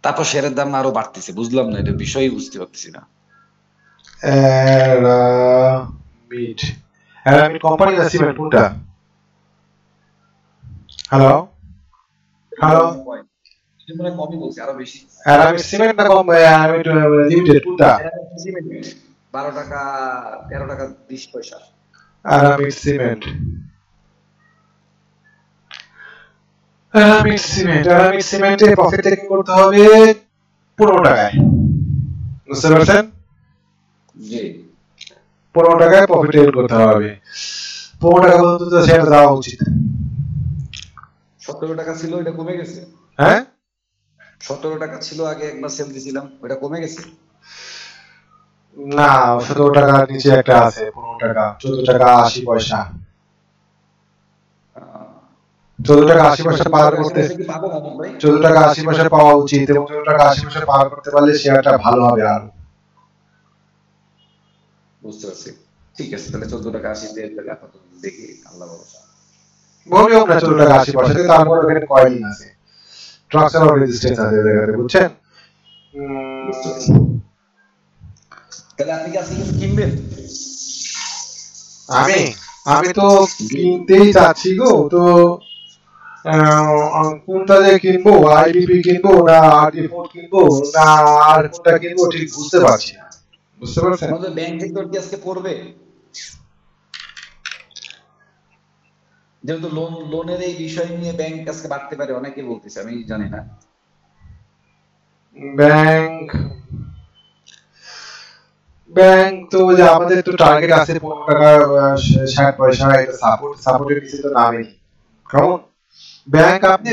তারপর শেয়ারের দাম আরো বাড়তেছে। বুঝলাম না, এটা বিষয়ই বুঝতে পারতেছি না। অ্যারামিড, অ্যারামিড কোম্পানি না সিমেন্ট কোনটা? হ্যালো হ্যালো, কমই বলছে, আরো বেশি। অ্যারামিড সিমেন্ট না অ্যারামিড লিমিটেড কোনটা? 12 টাকা 13 টাকা 20 পয়সা অ্যারামিড সিমেন্ট, অ্যারামিড সিমেন্ট, অ্যারামিড সিমেন্টে প্রফিট টেকিং করতে হবে 15 টাকায়, বুঝতে পারছেন? জি, 15 টাকায় প্রফিট টেকিং করতে হবে। 15 টাকা পর্যন্ত শেয়ার দেওয়া উচিত। 17 টাকা ছিল, এটা কমে গেছে। হ্যাঁ, 17 টাকা ছিল আগে, একবার সেল দিছিলাম, ওটা কমে গেছে। না, 17 টাকার নিচে একটা আছে, 15 টাকা, 14 টাকা 80 পয়সা। 14 টাকা 80 পয়সা পার করতে, 14 টাকা 80 পয়সা পাওয়া উচিত, এবং 14 টাকা 80 পয়সা পার করতে পারলে শেয়ারটা ভালো হবে। আর বুঝতে পারছি, ঠিক আছে, তাহলে 14 টাকা 80 দিয়ে দেখি, আল্লাহ ভরসা। বলি আমরা 14 টাকা 80 পয়সা, তারপর ওখানে কয়েলিং আছে, ট্রান্সফার অফ রেজিস্ট্যান্স আছে জায়গাতে, বুঝছেন? তাহলে আপনি কি আজকে কিনবেন? আমি তো কিনতেই চাচ্ছি গো, তো কোনটা যে কিনবো, আইডিপি কিনবো না আরডি4 কিনবো না আর কোনটা কিনবো ঠিক বুঝতে পারছি না, বুঝতে পারছেন? আমাদের ব্যাংক সেক্টর কি আজকে পড়বে? যেহেতু লোনের এই বিষয় নিয়ে ব্যাংক আজকে বাড়তে পারে, অনেকে বলতেছে, আমি জানি না। ব্যাংক তো যে আমাদের তো টার্গেট আছে 15 টাকা 60 পয়সা, এটা সাপোর্টের নিচে তো নামেই। কারণ ব্যাংক, আপনি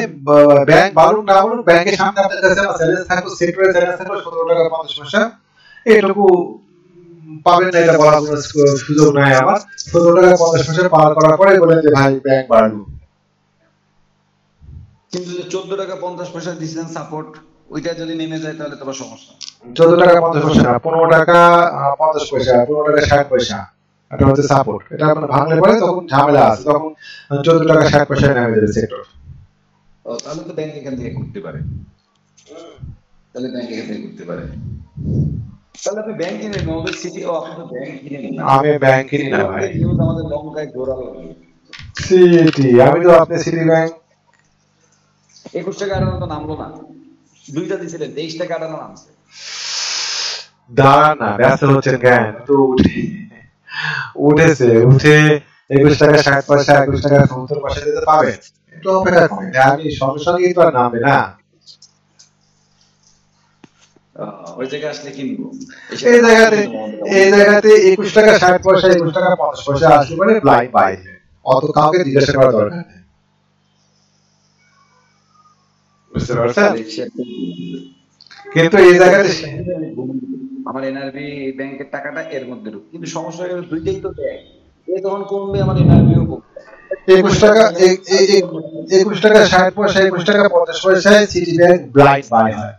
ব্যাংক বাড়ুক না বাড়ুক, ব্যাংকের সামনে আপনার কাছে চ্যালেঞ্জ থাকবে, সেক্টরে চ্যালেঞ্জ থাকবে 17 টাকা 50 পয়সা, এটুকু পাবেন না, এটা বলার কোনো সুযোগ নাই আমার। 17 টাকা 50 পয়সা পার করার পরে বলেন যে ভাই ব্যাংক বাড়লো। কিন্তু 14 টাকা 50 পয়সা দিছিলেন সাপোর্ট, ওইটা যদি নেমে যায় তাহলে তোমার সমস্যা। 14 টাকা 50 পয়সা না, 15 টাকা 50 পয়সা, 15 টাকা 60 পয়সা, এটা হচ্ছে সাপোর্ট। এটা আপনার ভাঙলে পরে তখন ঝামেলা আছে, তখন 14 টাকা 60 পয়সা নেমে যাবে সেক্টর। ও, তাহলে তো ব্যাংক এখান থেকে করতে পারে, তাহলে ব্যাংক এখান থেকে করতে পারে। তাহলে আপনি ব্যাংক কিনে নলেজ সিটি, ও আপনি তো ব্যাংক কিনে না। আমি ব্যাংক কিনি না ভাই, নিউজ আমাদের লঙ্কায় জোরালো লাগে। সিটি, আমি তো আপনি সিটি ব্যাংক 21 টাকা আটানো তো নামলো না, দুইটা দিছিলেন 23 টাকা আটানো নামছে। দাঁড়ান না, ব্যস্ত হচ্ছেন কেন? তো উঠেছে, উঠে 21 টাকা 60 পয়সা, 21 টাকা 70 পয়সা দিতে পাবেন, একটু অপেক্ষা করেন, আমি সঙ্গে সঙ্গে তো আর নামবে না। ওই জায়গায় আসলে কিনবো। এই জায়গাতে 21 টাকা 60 পয়সা, 21 টাকা 50 পয়সা আসলে পরে ব্লাইন্ড বাই, অত কাউকে জিজ্ঞাসা করা দরকার নেই, বুঝতে পারছেন? কিন্তু এই জায়গাতে আমার এনআরবি ব্যাংকের টাকাটা এর মধ্যে ঢুক, কিন্তু সমস্যা হয়ে গেল দুইটাই তো দেয়, এ তখন কমবে, আমার এনআরবিও কমবে। 21 টাকা 21 টাকা 60 পয়সা, 21 টাকা 50 পয়সায় সিটি ব্যাংক ব্লাইন্ড বাই হয়।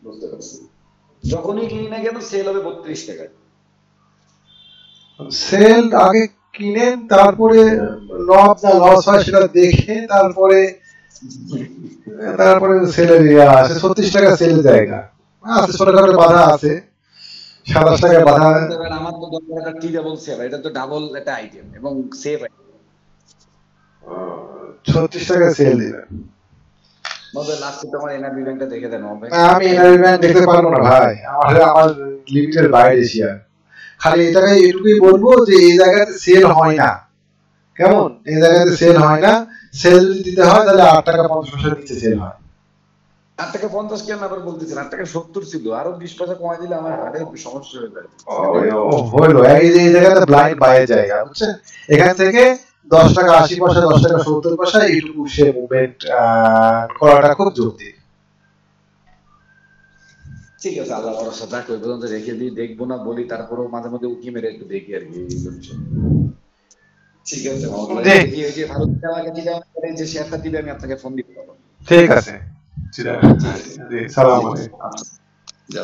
বুঝতে পারছি, যখনই কিনি না কেন সেল হবে 32 টাকা। সেল আগে কিনেন, তারপরে লস না লস হয় সেটা দেখে তারপরে সেলের আসে। 36 টাকা সেলের জায়গা আছে, ছোটখাটো বাধা আছে, 27 টাকা বাধা। আমার তো দরকার টি ডাবল সেল, এটা তো ডাবল একটা আইটেম এবং সেভ। 36 টাকা সেল দিবেন, আমাদের লাস্টে তোমার এনআরবি ব্যাংকটা দেখে দেন ভাই। আমি এনআরবি ব্যাংক দেখতে পারবো না ভাই, আমার লিমিটের বাইরে শেয়ার। খালি এই জায়গায় এটুকুই বলবো যে এই জায়গাতে সেল হয় না, কেমন, এই জায়গাতে সেল হয় না। সেল যদি দিতে হয় তাহলে 8 টাকা 50 পয়সার নিচে সেল হয়। 8 টাকা 50 কেন আবার বলতেছেন? 8 টাকা 70 ছিল, আরো 20 পয়সা কমাই দিলে আমার হাটে একটু সমস্যা হয়ে যায়। হইলো এই জায়গাতে ব্লাইন্ড বাইয়ের জায়গা, বুঝছেন? এখান থেকে 10 টাকা 80 পয়সা, 10 টাকা 70 পয়সা, এইটুকু সে মুভমেন্ট করাটা খুব জরুরি। ঠিক আছে, আল্লাহ ভরসা থাক, ওই পর্যন্ত রেখে দিই, দেখবো না বলি, তারপরেও মাঝে মধ্যে উকি মেরে একটু দেখি আর কি। ঠিক আছে মাহমুদ ভাই, দেখি ওই যে ভারত আমাকে যে শেয়ারটা দিলে আমি আপনাকে ফোন দিব। ঠিক আছে, সালাম আলাইকুম। আচ্ছা।